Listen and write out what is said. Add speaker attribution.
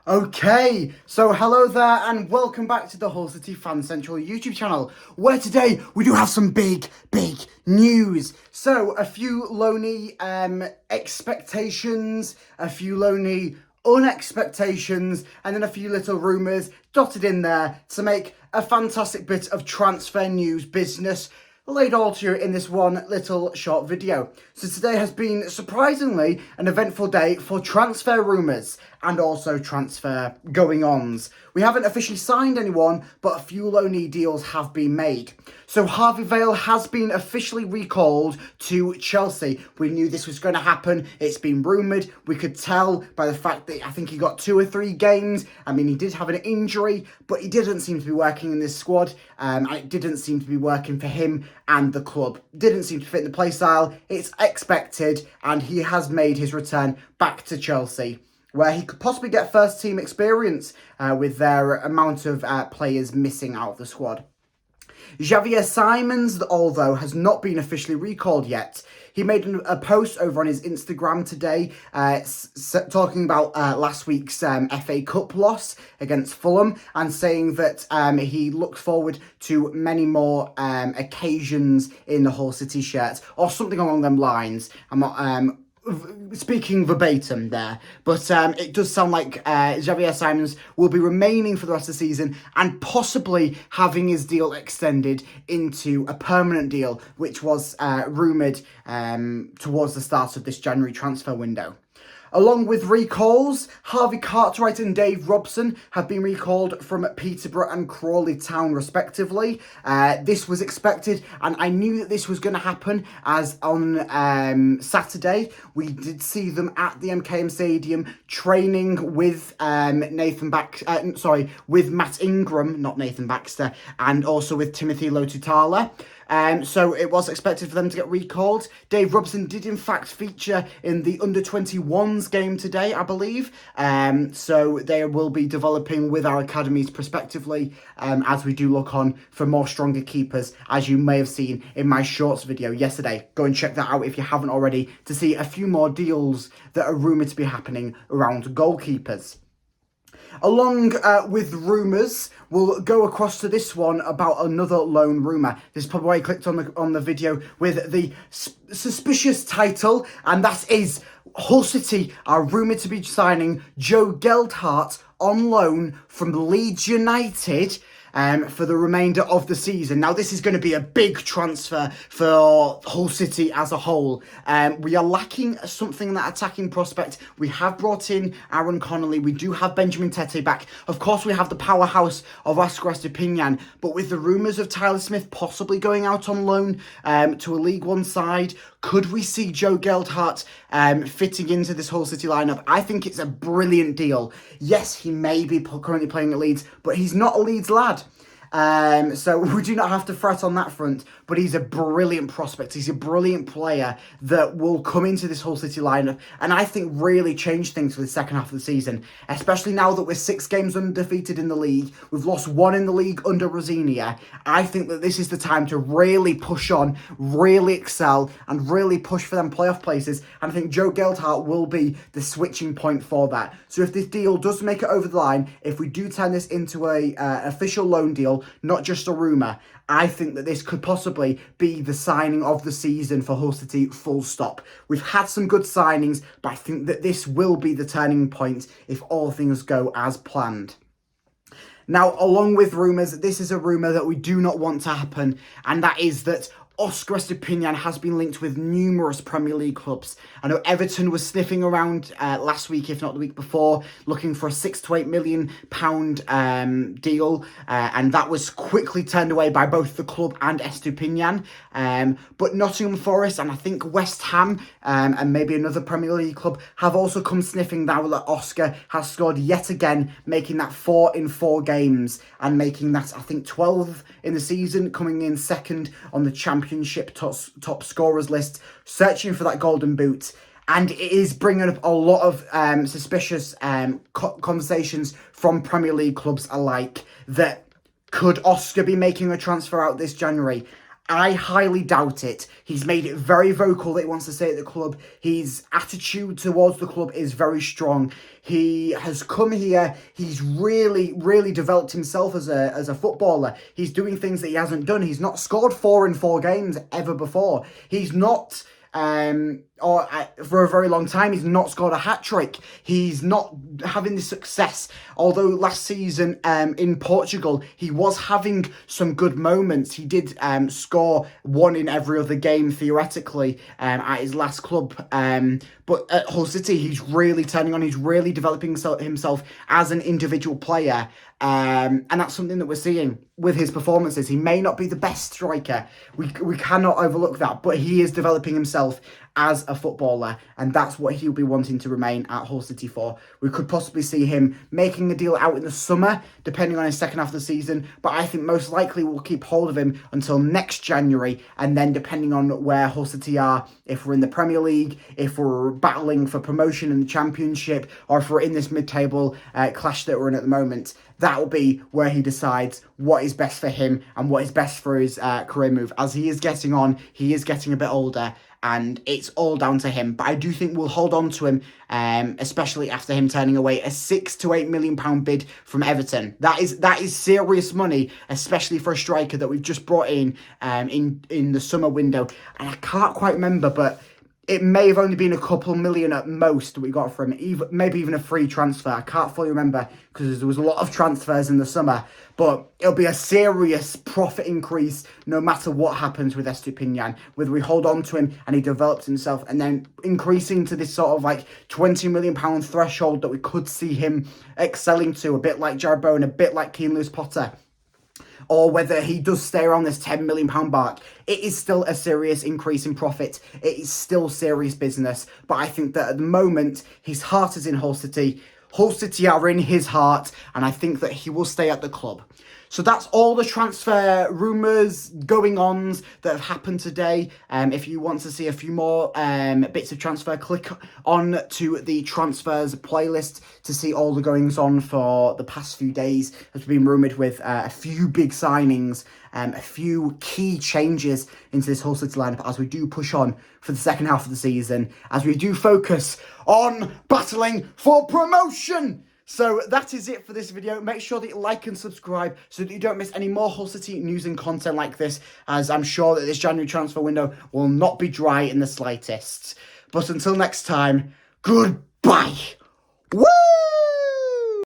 Speaker 1: Okay, so hello there and welcome back to the Hull City Fan Central YouTube channel, where today we do have some big news. So a few lonely expectations, a few lonely unexpectations, and then a few little rumours dotted in there to make a fantastic bit of transfer news business laid all to you in this one little short video. So today has been surprisingly an eventful day for transfer rumours and also transfer going-ons. We haven't officially signed anyone, but a few loanee deals have been made. So Harvey Vale has been officially recalled to Chelsea. We knew this was going to happen. It's been rumoured. We could tell by the fact that I think he got 2 or 3 games. I mean, he did have an injury, but he didn't seem to be working in this squad. And it didn't seem to be working for him and the club. Didn't seem to fit in the play style. It's expected, and he has made his return back to Chelsea, where he could possibly get first team experience with their amount of players missing out of the squad. Xavier Simons, although, has not been officially recalled yet. He made a post over on his Instagram today talking about last week's FA Cup loss against Fulham and saying that he looks forward to many more occasions in the Hull City shirt or something along them lines. I'm not speaking verbatim there, but it does sound like Xavier Simons will be remaining for the rest of the season and possibly having his deal extended into a permanent deal, which was rumoured towards the start of this January transfer window. Along with recalls, Harvey Cartwright and Dave Robson have been recalled from Peterborough and Crawley Town respectively. This was expected, and I knew that this was going to happen, as on Saturday we did see them at the MKM Stadium training with with Matt Ingram, not Nathan Baxter, and also with Timothy Lotutala. So it was expected for them to get recalled. Dave Robson did in fact feature in the under-21s game today, I believe. So they will be developing with our academies prospectively as we do look on for more stronger keepers, as you may have seen in my shorts video yesterday. Go and check that out if you haven't already to see a few more deals that are rumoured to be happening around goalkeepers. Along with rumours, we'll go across to this one about another loan rumour. This is probably why I clicked on the video with the suspicious title, and that is Hull City are rumoured to be signing Joe Geldhart on loan from Leeds United for the remainder of the season. Now, this is going to be a big transfer for Hull City as a whole. We are lacking something in that attacking prospect. We have brought in Aaron Connolly. We do have Benjamin Tete back. Of course, we have the powerhouse of Oscar Estepinian. But with the rumours of Tyler Smith possibly going out on loan to a League One side, could we see Joe Geldhart fitting into this Hull City lineup? I think it's a brilliant deal. Yes, he may be currently playing at Leeds, but he's not a Leeds lad. So we do not have to fret on that front, but he's a brilliant prospect. He's a brilliant player that will come into this Hull City lineup and I think really change things for the second half of the season, especially now that we're 6 games undefeated in the league. We've lost 1 in the league under Rosinia. I think that this is the time to really push on, really excel, and really push for them playoff places. And I think Joe Geldhart will be the switching point for that. So if this deal does make it over the line, if we do turn this into a official loan deal, not just a rumour, I think that this could possibly be the signing of the season for Hull City, full stop. We've had some good signings, but I think that this will be the turning point if all things go as planned. Now, along with rumours, this is a rumour that we do not want to happen, and that is that Oscar Estepinian has been linked with numerous Premier League clubs. I know Everton was sniffing around last week, if not the week before, looking for a £6 to £8 million deal, and that was quickly turned away by both the club and Estepinian. But Nottingham Forest and I think West Ham and maybe another Premier League club have also come sniffing now that Oscar has scored yet again, making that 4 in 4 games and making that, I think, 12 in the season, coming in second on the Championship top scorers list, searching for that golden boot. And it is bringing up a lot of suspicious conversations from Premier League clubs alike that could Oscar be making a transfer out this January? I highly doubt it. He's made it very vocal that he wants to stay at the club. His attitude towards the club is very strong. He has come here. He's really, really developed himself as a footballer. He's doing things that he hasn't done. He's not scored 4 in 4 games ever before. He's not... for a very long time, he's not scored a hat-trick. He's not having the success. Although last season in Portugal, he was having some good moments. He did score 1 in every other game, theoretically, at his last club. But at Hull City, he's really turning on. He's really developing himself as an individual player. And that's something that we're seeing with his performances. He may not be the best striker. We cannot overlook that. But he is developing himself as a footballer. And that's what he'll be wanting to remain at Hull City for. We could possibly see him making a deal out in the summer, depending on his second half of the season. But I think most likely we'll keep hold of him until next January. And then depending on where Hull City are, if we're in the Premier League, if we're battling for promotion in the Championship, or if we're in this mid-table clash that we're in at the moment, that will be where he decides what is best for him and what is best for his career move. As he is getting on, he is getting a bit older, and it's all down to him. But I do think we'll hold on to him, especially after him turning away a £6 to £8 million bid from Everton. That is serious money, especially for a striker that we've just brought in the summer window. And I can't quite remember, but it may have only been a couple million at most that we got from him, maybe even a free transfer. I can't fully remember because there was a lot of transfers in the summer. But it'll be a serious profit increase no matter what happens with Estupiñán. Whether we hold on to him and he develops himself, and then increasing to this sort of like £20 million threshold that we could see him excelling to, a bit like Jared Bowen, a bit like Keane Lewis-Potter, or whether he does stay around this £10 million mark, it is still a serious increase in profit. It is still serious business. But I think that at the moment, his heart is in Hull City. Hull City are in his heart, and I think that he will stay at the club. So that's all the transfer rumours, going-ons that have happened today. If you want to see a few more bits of transfer, click on to the transfers playlist to see all the goings-on for the past few days. There's been rumoured with a few big signings, a few key changes into this Hull City lineup as we do push on for the second half of the season, as we do focus on battling for promotion. So that is it for this video. Make sure that you like and subscribe so that you don't miss any more Hull City news and content like this, as I'm sure that this January transfer window will not be dry in the slightest. But until next time, goodbye. Woo!